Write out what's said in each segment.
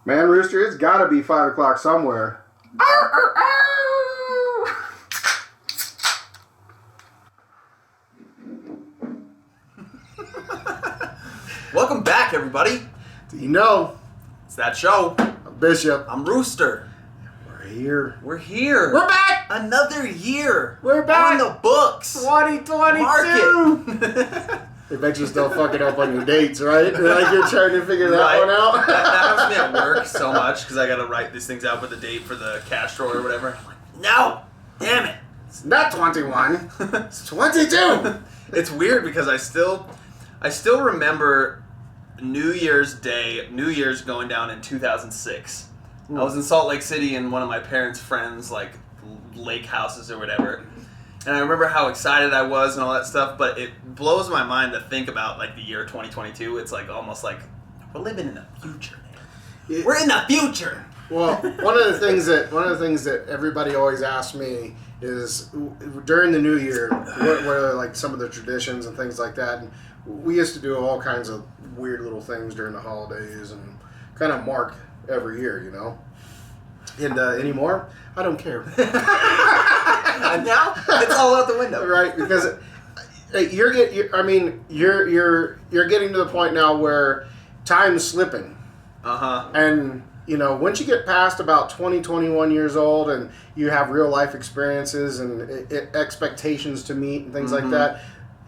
Man, Rooster, it's got to be 5 o'clock somewhere. Arr, arr, arr. Welcome back, everybody. Do you know? It's that show. I'm Bishop. I'm Rooster. We're here. We're here. We're back. Another year. We're back. On the books. 2022. Market. It makes you still fucking up on your dates, right? Like you're trying to figure that one out. that happens to me at work so much because I got to write these things out with the date for the cash drawer or whatever. I'm like, no, damn it. It's not 21. It's 22. It's weird because I still remember New Year's going down in 2006. I was in Salt Lake City in one of my parents' friends' like lake houses or whatever. And I remember how excited I was and all that stuff, but it blows my mind to think about like the year 2022. It's like almost like we're living in the future, man. We're in the future. Well, one of the things that everybody always asks me is during the new year, what are like some of the traditions and things like that. And we used to do all kinds of weird little things during the holidays and kind of mark every year, you know. And anymore, I don't care. And now it's all out the window, right? Because you're getting to the point now where time's slipping. And you know, once you get past about 20, 21 years old, and you have real life experiences and expectations to meet and things like that,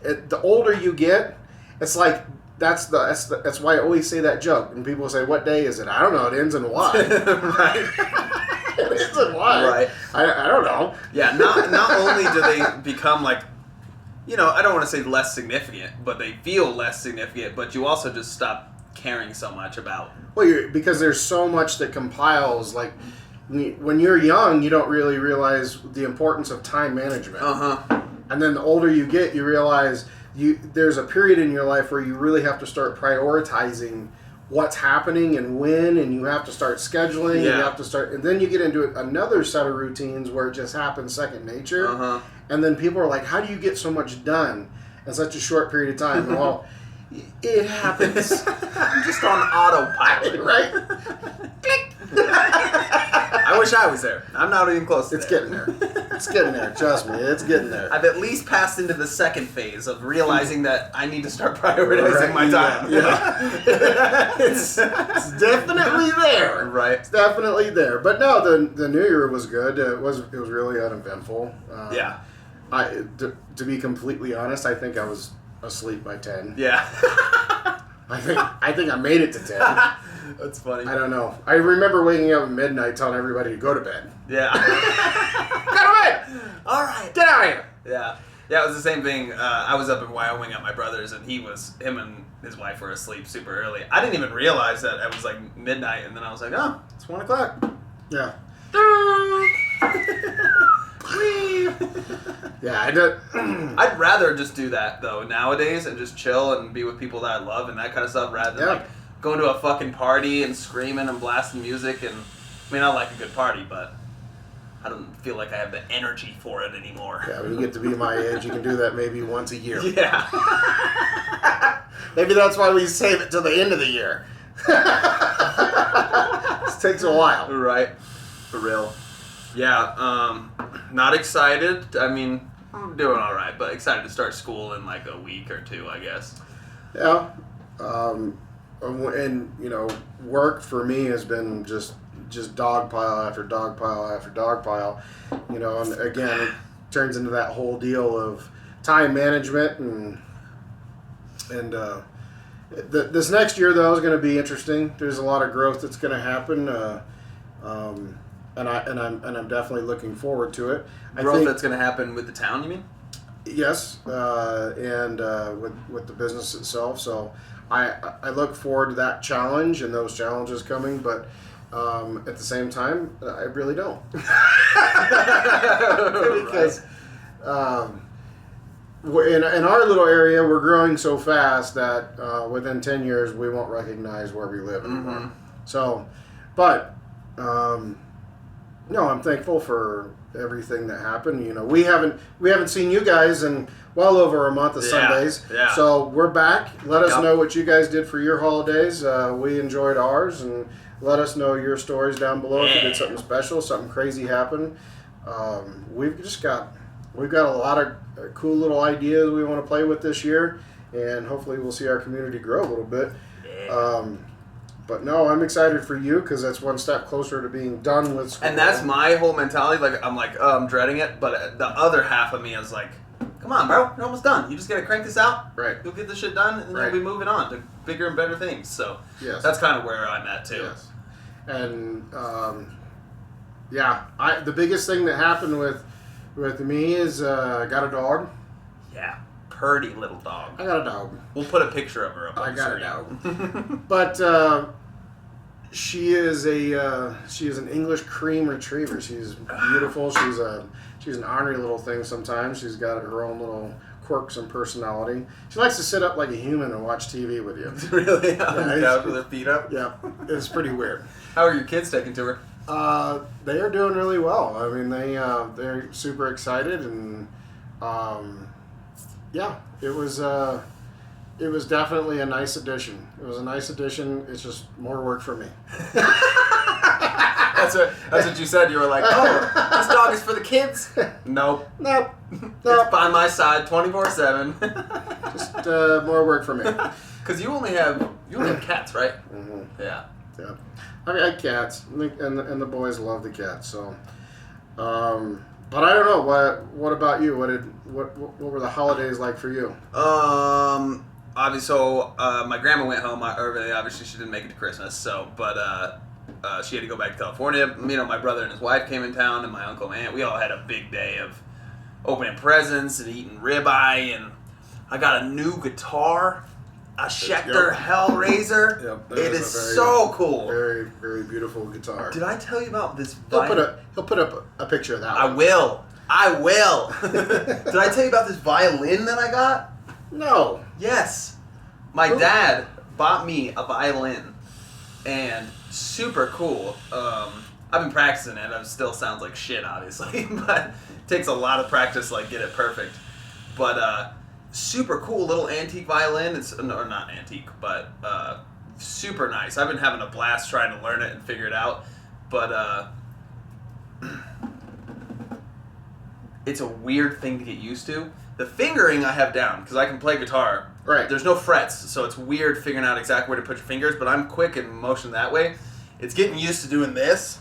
the older you get, it's like that's why I always say that joke. And people say, "What day is it?" I don't know. It ends in Y. Right. It ends in Y. Right. I don't know. Yeah. Not only do they become like, you know, I don't want to say less significant, but they feel less significant. But you also just stop caring so much about. Well, because there's so much that compiles. Like when you're young, you don't really realize the importance of time management. And then the older you get, you realize there's a period in your life where you really have to start prioritizing what's happening and when, and you have to start scheduling. And you have to start, and then you get into another set of routines where it just happens second nature. And then people are like, "How do you get so much done in such a short period of time?" Well, it happens. I'm just on autopilot, right? Click. I wish I was there. I'm not even close to It's getting there. It's getting there. Trust me, it's getting there. I've at least passed into the second phase of realizing that I need to start prioritizing my time. Yeah. It's definitely there. Right. It's definitely there. But no, the New Year was good. It was really uneventful. To be completely honest, I think I was asleep by 10. Yeah. I think I made it to 10. That's funny. I don't know. I remember waking up at midnight telling everybody to go to bed. Yeah. Go to bed! All right. Get out of here! Yeah. Yeah, it was the same thing. I was up in Wyoming at my brother's, and him and his wife were asleep super early. I didn't even realize that it was like midnight, and then I was like, oh, it's 1 o'clock. Yeah. Yeah, I'd rather just do that, though, nowadays, and just chill and be with people that I love and that kind of stuff, rather than, like, going to a fucking party and screaming and blasting music. And, I mean, I like a good party, but I don't feel like I have the energy for it anymore. Yeah, when you get to be my age, you can do that maybe once a year. Yeah. Maybe that's why we save it till the end of the year. This takes a while. Right. For real. Yeah, not excited. I mean, I'm doing all right, but excited to start school in like a week or two, I guess. Yeah. And, you know, work for me has been just dog pile after dog pile after dog pile. You know, and again, it turns into that whole deal of time management and this next year, though, is going to be interesting. There's a lot of growth that's going to happen. And I'm definitely looking forward to it. Growth that's going to happen with the town, you mean? Yes, and with the business itself. So I look forward to that challenge and those challenges coming, but at the same time, I really don't. Because in our little area, we're growing so fast that within 10 years, we won't recognize where we live anymore. So, but... no, I'm thankful for everything that happened. You know, we haven't seen you guys in well over a month of Sundays. Yeah. So we're back. Let us know what you guys did for your holidays. We enjoyed ours, and Let us know your stories down below if you did something special, something crazy happened. We've got a lot of cool little ideas we want to play with this year, and hopefully we'll see our community grow a little bit. But no, I'm excited for you because that's one step closer to being done with school. And that's my whole mentality. Like I'm dreading it, but the other half of me is like, come on, bro, you're almost done. You just gotta crank this out. Right. You'll get this shit done, and then we'll be moving on to bigger and better things. So that's kind of where I'm at too. Yes. And the biggest thing that happened with me is I got a dog. Yeah. Purdy little dog. I got a dog. We'll put a picture of her up. I got a dog. But she is an English cream retriever. She's beautiful. She's an ornery little thing sometimes. She's got her own little quirks and personality. She likes to sit up like a human and watch TV with you. Really? On the couch with her feet up? Yeah. It's pretty weird. How are your kids taking to her? They are doing really well. I mean, they're super excited, and it was definitely a nice addition. It was a nice addition. It's just more work for me. That's what you said. You were like, oh, this dog is for the kids? Nope. It's by my side 24/7. Just more work for me. Because you only have cats, right? Mm-hmm. Yeah. Yeah. I mean, I had cats, and the boys love the cats. So, but I don't know. What about you? What were the holidays like for you? Obviously, so my grandma went home. Obviously, she didn't make it to Christmas. So, but she had to go back to California. You know, my brother and his wife came in town, and my uncle and aunt. We all had a big day of opening presents and eating ribeye, and I got a new guitar. A Schecter Hellraiser. Yep, it is so cool. Very, very beautiful guitar. Did I tell you about this? He'll put up a picture of that. I will. Did I tell you about this violin that I got? No. Yes. My dad bought me a violin, and super cool. I've been practicing it. It still sounds like shit, obviously, but it takes a lot of practice to like get it perfect. But super cool little antique violin. It's not antique, but super nice. I've been having a blast trying to learn it and figure it out. But it's a weird thing to get used to. The fingering I have down because I can play guitar. Right. There's no frets, so it's weird figuring out exactly where to put your fingers. But I'm quick and motion that way. It's getting used to doing this.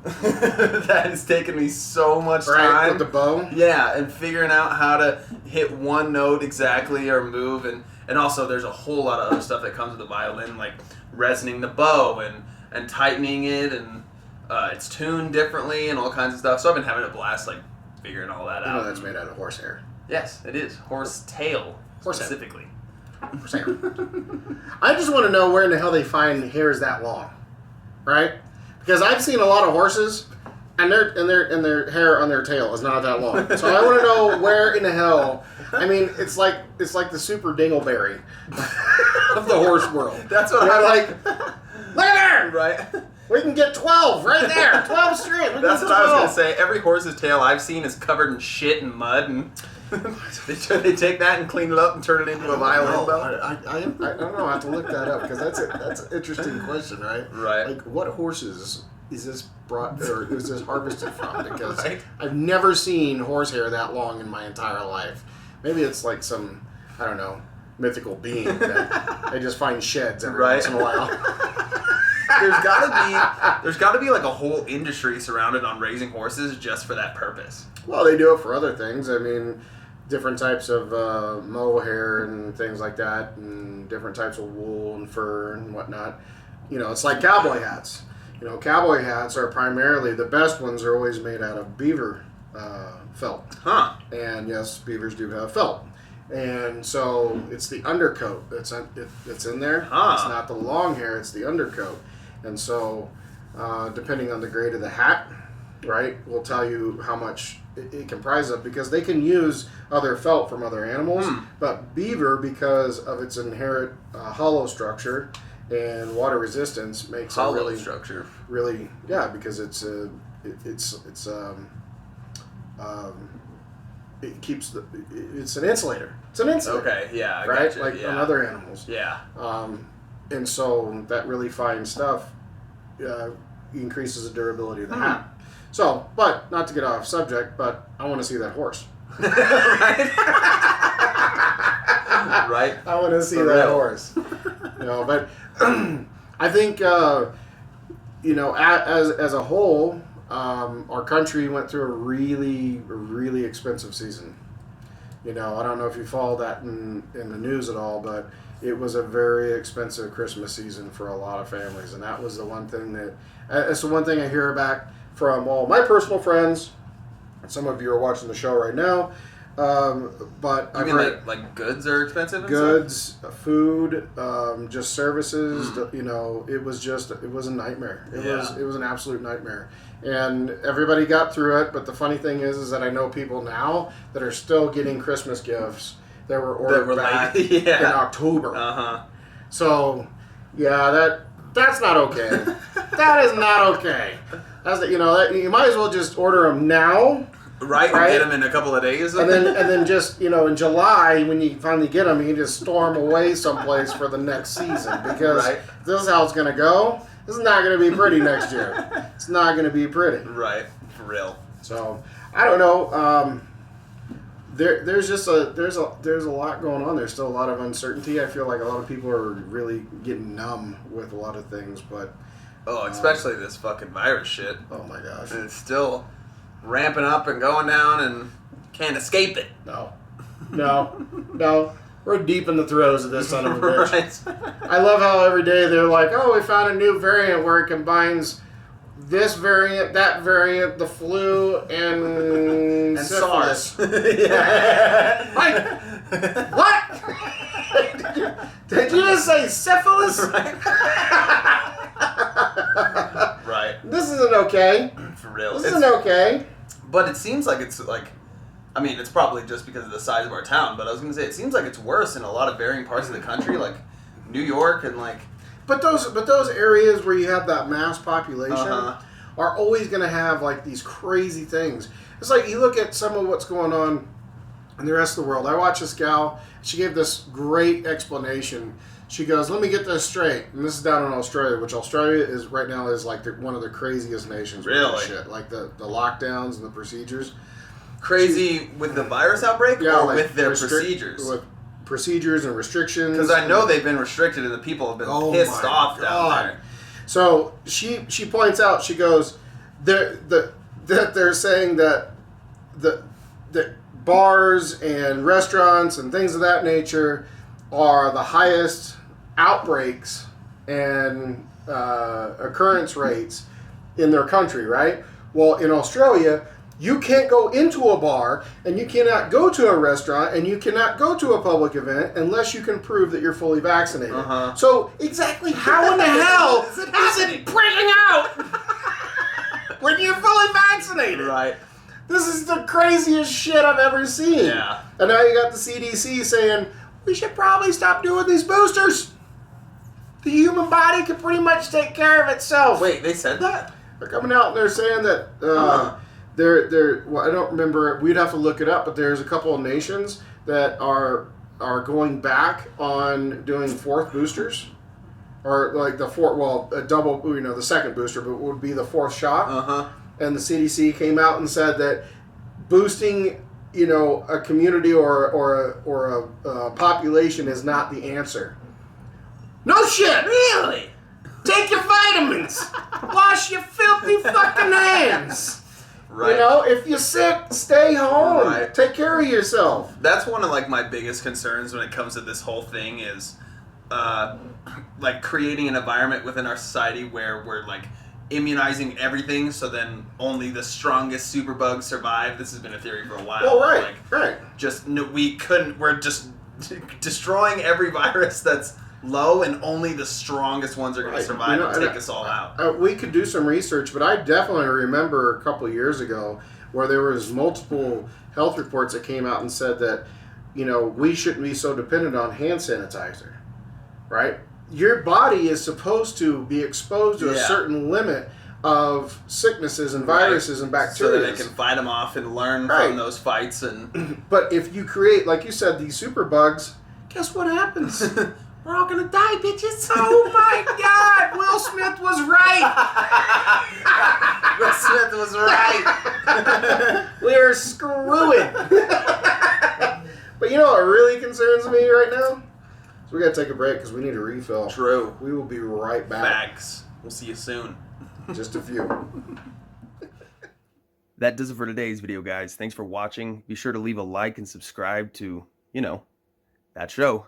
That has taken me so much time. Right, with the bow? Yeah, and figuring out how to hit one note exactly or move. And also there's a whole lot of other stuff that comes with the violin, like resonating the bow and tightening it, and it's tuned differently and all kinds of stuff. So I've been having a blast like figuring all that out. You know that's made out of horsehair. Yes, it is. Horse tail, specifically. Horsehair. I just want to know where in the hell they find hairs that long. Right? Because I've seen a lot of horses, and their hair on their tail is not that long. So I want to know where in the hell. I mean, it's like the super dingleberry of the horse world. That's what I I like. Look at there, right? We can get 12 right there. 12 straight. That's what I was gonna say. Every horse's tail I've seen is covered in shit and mud, and they take that and clean it up and turn it into a violin bow. I don't know. I have to look that up because that's an interesting question, right? Right. Like, what horses is this brought or is this harvested from? Because I've never seen horsehair that long in my entire life. Maybe it's like some, I don't know, mythical being that they just find sheds every once in a while. There's gotta be like a whole industry surrounded on raising horses just for that purpose. Well, they do it for other things. I mean, different types of mohair and things like that, and different types of wool and fur and whatnot. You know, it's like cowboy hats. You know, cowboy hats are primarily, the best ones are always made out of beaver felt. Huh. And yes, beavers do have felt. And so it's the undercoat that's in there. Huh. It's not the long hair, it's the undercoat. And so depending on the grade of the hat, right, will tell you how much it comprises of, because they can use other felt from other animals, but beaver, because of its inherent hollow structure and water resistance, makes hollow it really structure. Really, yeah, because it keeps it's an insulator. It's an insulator. Okay, yeah, I right, gotcha. like on other animals. Yeah. And so that really fine stuff increases the durability of the hat. So, but not to get off subject, but I want to see that horse. Right? Right? I want to see that horse. But I think, as a whole, our country went through a really, really expensive season. I don't know if you follow that in the news at all, but it was a very expensive Christmas season for a lot of families, and that was the one thing it's the one thing I hear back from all my personal friends. Some of you are watching the show right now, but you mean like goods are expensive? Goods, food, just services. It was a nightmare. It was an absolute nightmare. And everybody got through it, but the funny thing is that I know people now that are still getting Christmas gifts that were ordered back in October. So, that's not okay. That is not okay. You might as well just order them now. Right? Get them in a couple of days. And then just, in July, when you finally get them, you can just storm away someplace for the next season. Because this is how it's going to go. This is not going to be pretty next year. It's not going to be pretty. Right. For real. So, I don't know. There's a lot going on. There's still a lot of uncertainty. I feel like a lot of people are really getting numb with a lot of things. But especially this fucking virus shit. Oh, my gosh. And it's still ramping up and going down and can't escape it. No. We're deep in the throes of this son of a bitch. Right. I love how every day they're like, we found a new variant where it combines this variant, that variant, the flu, and syphilis. SARS. Yeah. Like, what? Did you just say syphilis? Right. Right. This isn't okay. For real. This isn't okay. But it seems like it's it's probably just because of the size of our town, but I was going to say, it seems like it's worse in a lot of varying parts of the country, like New York and But those areas where you have that mass population are always going to have these crazy things. It's like you look at some of what's going on in the rest of the world. I watched this gal. She gave this great explanation. She goes, "Let me get this straight." And this is down in Australia, which Australia is right now is one of the craziest nations. Really? With shit. Like the lockdowns and the procedures. Crazy with the virus outbreak, or with their procedures? With procedures and restrictions. Because I know they've been restricted and the people have been pissed off down there. So she points out, she goes, they're saying that the bars and restaurants and things of that nature are the highest outbreaks and occurrence rates in their country, right? Well, in Australia, you can't go into a bar, and you cannot go to a restaurant, and you cannot go to a public event unless you can prove that you're fully vaccinated. So exactly how in the hell is it breaking out when you're fully vaccinated? Right. This is the craziest shit I've ever seen. Yeah. And now you got the CDC saying, we should probably stop doing these boosters. The human body can pretty much take care of itself. Wait, they said that? They're coming out and they're saying that well, I don't remember. We'd have to look it up, but there's a couple of nations that are going back on doing fourth boosters, or like the fourth. Well, a double. The second booster, but it would be the fourth shot. And the CDC came out and said that boosting, a community or a population is not the answer. No shit, really. Take your vitamins. Wash your filthy fucking hands. Right. If you're sick, stay home. Right. Take care of yourself. That's one of my biggest concerns when it comes to this whole thing is creating an environment within our society where we're immunizing everything, so then only the strongest superbugs survive. This has been a theory for a while. Oh, right. Right. We're just destroying every virus that's low, and only the strongest ones are going to survive and take us all out. We could do some research, but I definitely remember a couple of years ago where there was multiple health reports that came out and said that, we shouldn't be so dependent on hand sanitizer, right? Your body is supposed to be exposed to a certain limit of sicknesses and viruses and bacteria. So that they can fight them off and learn from those fights. But if you create, like you said, these superbugs, guess what happens? We're all gonna die, bitches. Oh my God, Will Smith was right. Will Smith was right. We're screwing. But you know what really concerns me right now? So we gotta take a break because we need a refill. True. We will be right back. Facts. We'll see you soon. Just a few. That does it for today's video, guys. Thanks for watching. Be sure to leave a like and subscribe to, that show.